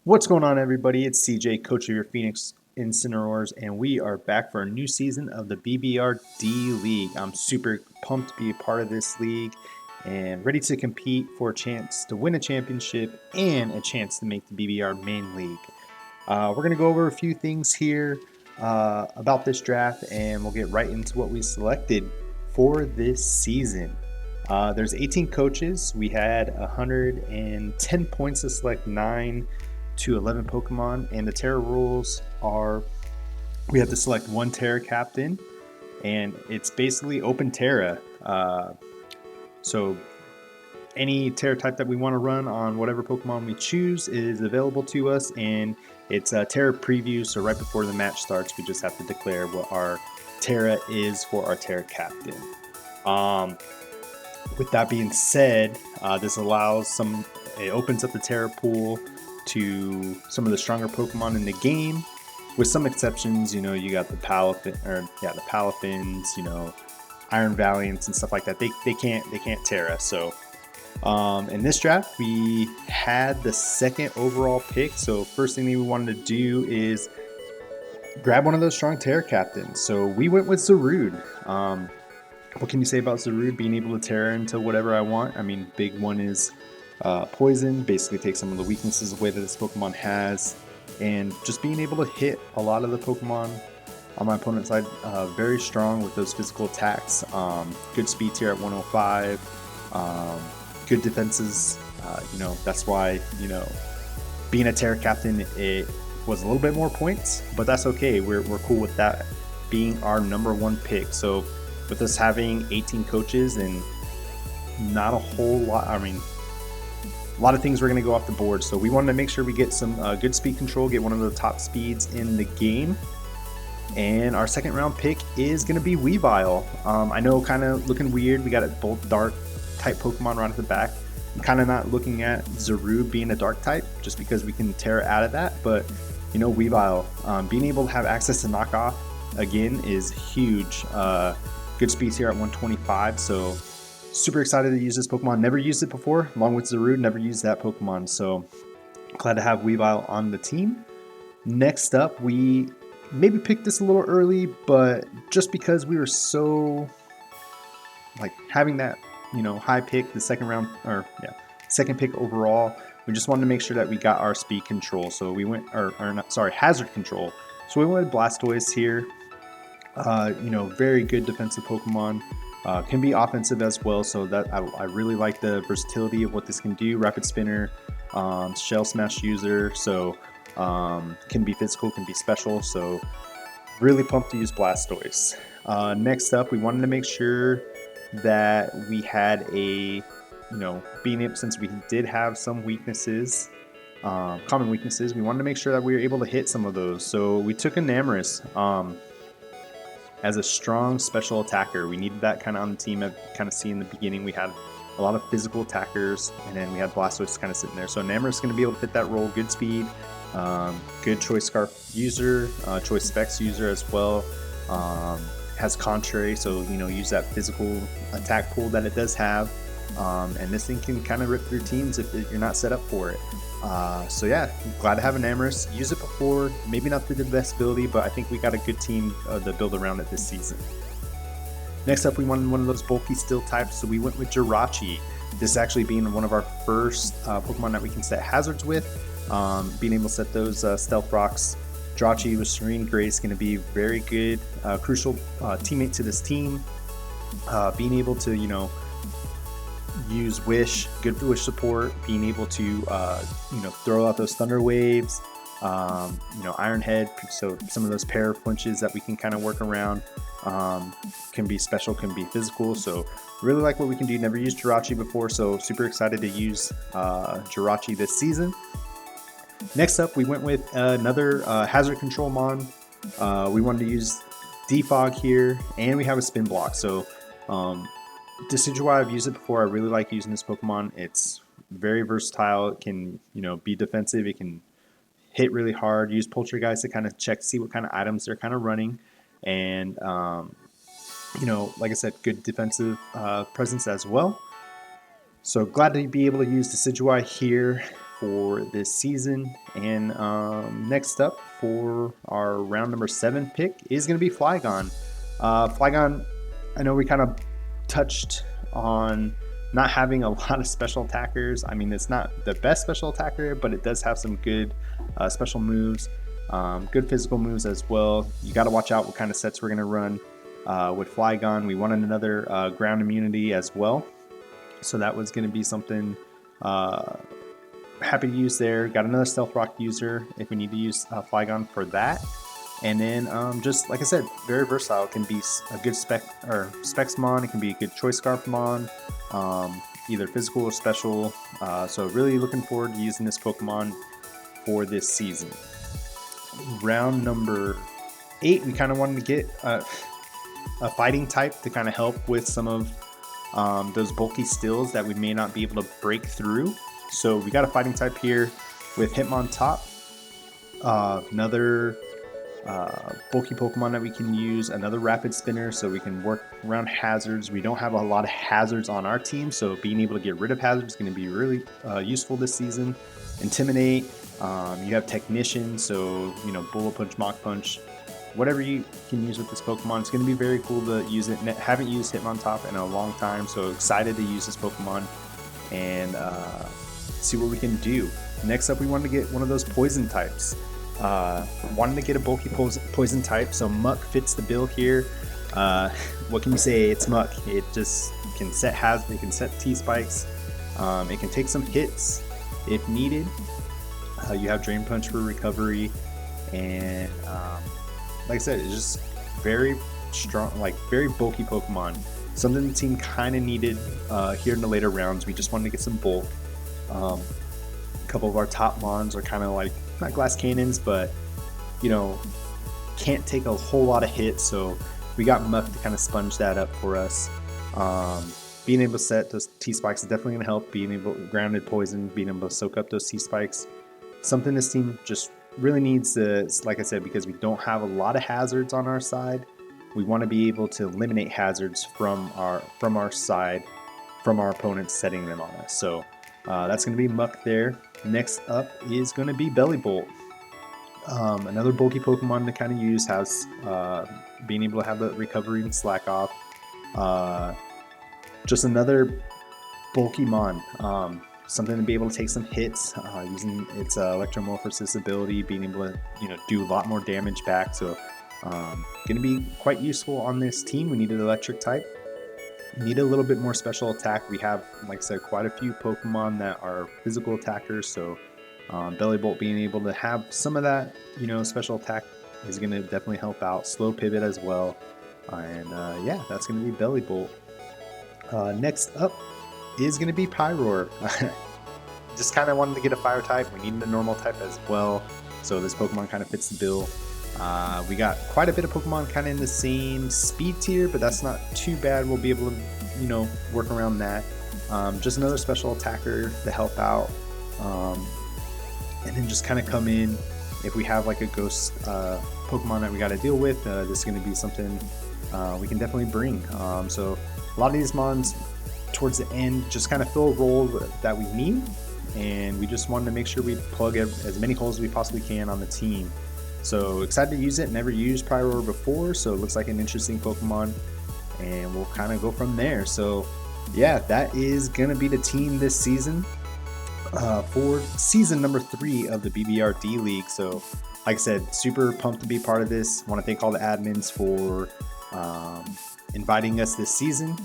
What's going on, everybody? It's CJ, coach of your Phoenix Incineroars, and we are back for a new season of the BBR-D League. I'm super pumped to be a part of this league and ready to compete for a chance to win a championship and a chance to make the BBR main league. We're going to go over a few things here about this draft, and we'll get right into what we selected for this season. There's 18 coaches. We had 110 points to select 9 to 11 Pokemon, and the TERA rules are we have to select one TERA captain, and it's basically open TERA. So any TERA type that we want to run on whatever Pokemon we choose is available to us, and it's a TERA preview, so right before the match starts, we just have to declare what our TERA is for our TERA captain. With that being said, this allows it opens up the TERA pool to some of the stronger Pokemon in the game, with some exceptions. You know, you got the Palafins, Iron Valiants and stuff like that. They can't TERA. So in this draft, we had the second overall pick. So first thing we wanted to do is grab one of those strong TERA captains. So we went with ZARUDE. What can you say about ZARUDE being able to TERA into whatever I want? I mean, big one is poison, basically takes some of the weaknesses away that this Pokemon has, and just being able to hit a lot of the Pokemon on my opponent's side, very strong with those physical attacks. Good speed tier at 105, good defenses. That's why, being a TERA captain, it was a little bit more points, but that's okay. We're cool with that being our number one pick. So with us having 18 coaches and not a whole lot, a lot of things were going to go off the board, so we wanted to make sure we get some good speed control, get one of the top speeds in the game. And our second round pick is going to be Weavile. I know, kind of looking weird, we got it both dark type Pokemon right at the back. I'm kind of not looking at ZARUDE being a dark type just because we can tear out of that, but Weavile, being able to have access to knockoff again is huge. Good speeds here at 125, so super excited to use this Pokemon. Never used it before, along with ZARUDE, never used that Pokemon, so glad to have Weavile on the team. Next up, we maybe picked this a little early, but just because we were so having that high pick, the second pick overall, we just wanted to make sure that we got our speed control. So we went, hazard control. So we went with Blastoise here. Very good defensive Pokemon. Can be offensive as well, so that I really like the versatility of what this can do. Rapid Spinner, Shell Smash user, so can be physical, can be special, so really pumped to use Blastoise. Next up, we wanted to make sure that we had since we did have some weaknesses, common weaknesses, we wanted to make sure that we were able to hit some of those. So we took a Namorous as a strong special attacker. We needed that kind of on the team. I kind of see in the beginning we had a lot of physical attackers, and then we had Blastoise kind of sitting there. So Namorous is going to be able to fit that role. Good speed, good Choice Scarf user, Choice Specs user as well. Has Contrary, so use that physical attack pool that it does have. And this thing can kind of rip through teams if you're not set up for it. So yeah, glad to have an Namorous. Use it before, maybe not to the best ability, but I think we got a good team to build around it this season. Next up, we wanted one of those bulky steel types, so we went with Jirachi. This actually being one of our first Pokemon that we can set hazards with. Being able to set those stealth rocks. Jirachi with Serene Grace going to be very good, crucial teammate to this team. Being able to, use Wish, good Wish support, being able to throw out those Thunder Waves, Iron Head, so some of those pair of punches that we can kind of work around, can be special, can be physical, so really like what we can do. Never used Jirachi before, so super excited to use Jirachi this season. Next up, we went with another hazard control mon. We wanted to use Defog here, and we have a spin block, so Decidueye, I've used it before. I really like using this Pokemon. It's very versatile. It can, be defensive. It can hit really hard. Use Poltergeist to kind of check, see what kind of items they're kind of running. And, like I said, good defensive presence as well. So glad to be able to use Decidueye here. for this season. And next up for our round number 7 pick is going to be Flygon. Flygon, I know we kind of touched on not having a lot of special attackers. I mean, it's not the best special attacker, but it does have some good special moves, good physical moves as well. You got to watch out what kind of sets we're going to run with Flygon. We wanted another ground immunity as well, so that was going to be something happy to use there. Got another Stealth Rock user if we need to use Flygon for that. And then just like I said, very versatile. It can be a good specs mon. It can be a good choice scarf mon, either physical or special. So really looking forward to using this Pokemon for this season. Round number 8, we kind of wanted to get a fighting type to kind of help with some of those bulky stills that we may not be able to break through. So we got a fighting type here with Hitmontop, another bulky Pokemon that we can use, another Rapid Spinner, so we can work around hazards. We don't have a lot of hazards on our team, so being able to get rid of hazards is going to be really useful this season. Intimidate, you have Technician, so you know, Bullet Punch, Mach Punch, whatever you can use with this Pokemon. It's going to be very cool to use it. Haven't used Hitmontop in a long time, so excited to use this Pokemon and see what we can do. Next up, we wanted to get one of those poison types. Wanted to get a bulky poison type, so Muck fits the bill here. What can you say? It's Muck. It just can set hazard. It can set T-spikes. It can take some hits if needed. You have Drain Punch for recovery, and like I said, it's just very strong, like very bulky Pokemon. Something the team kind of needed here in the later rounds. We just wanted to get some bulk. A couple of our top mons are kind of like, not glass cannons, but you know, can't take a whole lot of hits, so we got Muck to kind of sponge that up for us. Being able to set those T-spikes is definitely going to help. Being able to grounded poison, being able to soak up those T-spikes, something this team just really needs to, like I said, because we don't have a lot of hazards on our side. We want to be able to eliminate hazards from our side, from our opponents setting them on us. So that's going to be Muck there. Next up is going to be Bellybolt. Another bulky Pokemon to kind of use, has being able to have the recovery and slack off. Just another bulky mon. Something to be able to take some hits, using its Electromorphosis ability, being able to, you know, do a lot more damage back. So going to be quite useful on this team. We need an electric type. Need a little bit more special attack. We have, like I said, quite a few Pokemon that are physical attackers, so Bellybolt being able to have some of that, you know, special attack is going to definitely help out. Slow pivot as well, and yeah, that's going to be Bellybolt. Next up is going to be Pyroar. Just kind of wanted to get a fire type. We needed a normal type as well, so this Pokemon kind of fits the bill. We got quite a bit of Pokemon kind of in the same speed tier, but that's not too bad. We'll be able to, you know, work around that. Just another special attacker to help out, and then just kind of come in if we have like a ghost Pokemon that we got to deal with. This is going to be something we can definitely bring. So a lot of these mons towards the end just kind of fill a role that we need, and we just wanted to make sure we plug as many holes as we possibly can on the team. So excited to use it. Never used Pyroar before, so it looks like an interesting Pokemon, and we'll kind of go from there. So yeah, that is gonna be the team this season for season number 3 of the BBR-D League. So like I said, super pumped to be part of this. Want to thank all the admins for inviting us this season.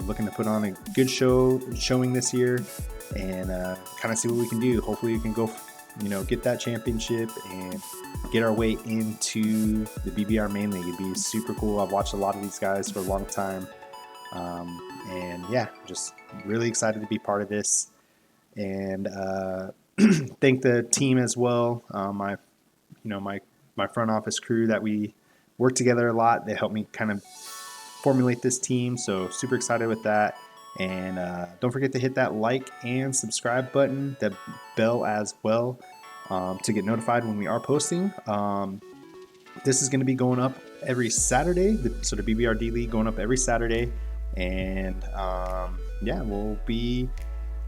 Looking to put on a good showing this year, and kind of see what we can do. Hopefully we can go, you know, get that championship and get our way into the BBR main league. It'd be super cool. I've watched a lot of these guys for a long time, and yeah, just really excited to be part of this. And thank the team as well. My front office crew that we work together a lot. They helped me kind of formulate this team, so super excited with that. And don't forget to hit that like and subscribe button, the bell as well, to get notified when we are posting. This is going to be going up every Saturday, so the BBR-D League going up every Saturday, and yeah, we'll be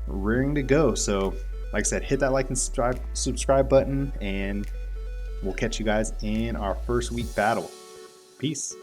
rearing to go. So like like I said, hit that like and subscribe button, and we'll catch you guys in our first week battle. Peace.